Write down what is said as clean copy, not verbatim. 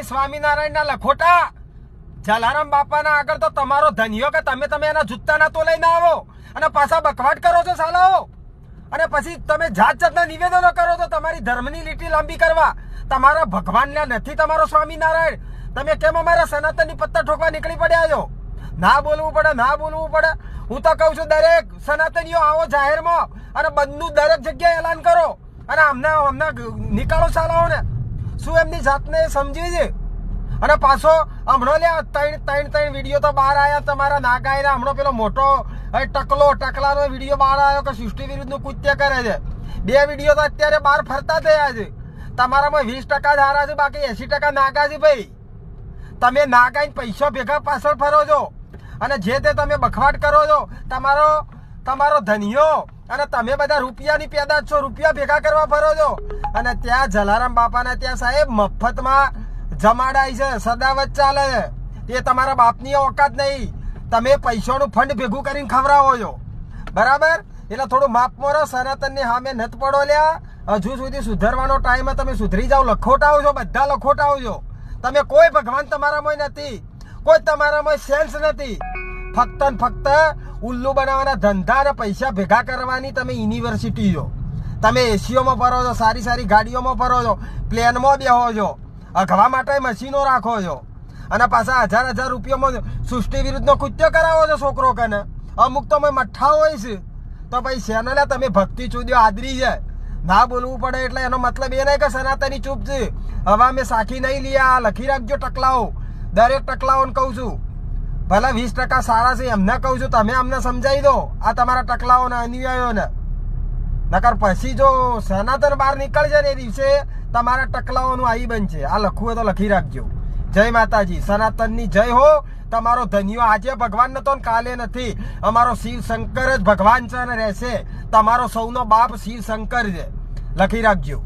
સ્વામિનારાયણના લખોટા જલારામ બાપાના આગળ તો તમારો ધનિયો કે તમે એના જૂતાના તો લઈને આવો અને પાછા બકવાટ કરો છો સાલાઓ, અને પછી તમે જાતના નિવેદનો કરો છો તમારી ધર્મની લીટી લાંબી કરવા. તમારા ભગવાનને નથી તમારો સ્વામિનારાયણ. તમે કેમ અમારા સનાતનની પત્તા ઠોકવા નીકળી પડ્યા છો? ના બોલવું પડે, ના બોલવું પડે. હું તો કહું છું દરેક સનાતનીઓ આવો જાહેરમાં અને બંધનું દરેક જગ્યાએ એલાન કરો અને અમને નીકાળો સાલાઓને. શું એમની જાતને સમજી છે? અને પાછો હમણાં લ્યા ત્રણ વિડીયો તો બહાર આવ્યા તમારા નાગાઈના. હમણાં પેલો મોટો ટકલાનો વિડીયો બહાર આવ્યો કે સૃષ્ટિ વિરુદ્ધનું કૃત્ય કરે છે. 2 વિડીયો તો અત્યારે બહાર ફરતા થયા છે. તમારામાં 20% જ હારા છે, બાકી 80% નાગા છે ભાઈ. તમે નાગાઈને પૈસા ભેગા પાછળ ફરો છો અને જે તે તમે બખવાટ કરો છો. તમારો ધનિયો અને તમે બધા રૂપિયાની પેદાશ છો, રૂપિયા ભેગા કરવા ફરો છો. અને ત્યાં જલારામ બાપાના ત્યાં સાહેબ મફતમાં જમાડાય છે, સદાવત ચાલે છે. એ તમારા બાપની ઓકાત નહીં. તમે પૈસાનું ફંડ ભેગું કરીને ખવડાવો છો, બરાબર? એટલે થોડું માપ મોરો. સનાતનની સામે નત પડો લ્યા. હજુ સુધી સુધરવાનો ટાઈમ તમે સુધરી જાઓ. લખોટાઓ છો, બધા લખોટાઓ છો. તમે કોઈ ભગવાન તમારામાં નથી, કોઈ તમારામાં સેન્સ નથી. ફક્ત ને ફક્ત ઉલ્લુ બનાવવાના ધંધા અને પૈસા ભેગા કરવાની તમે યુનિવર્સિટી છો. તમે એસીઓમાં ફરો છો, સારી સારી ગાડીઓમાં ફરો છો, પ્લેનમાં બેહો છો, અઘવા માટે મશીનો રાખો છો અને પાછા 1000 રૂપિયામાં સૃષ્ટિ વિરુદ્ધનો કૃત્ય કરાવો છો છોકરો કને. અમુક તો મઠ્ઠા હોય છે તો ભાઈ શેનલે તમે ભક્તિ ચૂદ્યો આદરી છે. ના બોલવું પડે એટલે એનો મતલબ એ નહીં કે સનાતની ચૂપ છે. હવે અમે સાખી નહીં લીયા. લખી રાખજો ટકલાઓ, દરેક ટકલાઓને કહું છું. ભલે 20% સારા છે એમને કહું છું, તમે અમને સમજાવી દો આ તમારા ટકલાઓને અનુયાયીઓને. નકર પછી જો સનાતન બહાર નીકળશે ને એ દિવસે તમારા ટકલાઓનું આવી બનશે. આ લખવું હોય તો લખી રાખજો. જય માતાજી, સનાતનની જય હો. તમારો ધન્યો આજે ભગવાન નતો ને કાલે નથી. અમારો શિવ શંકર જ ભગવાન છે અને રહેશે. તમારો સૌનો બાપ શિવ શંકર છે, લખી રાખજો.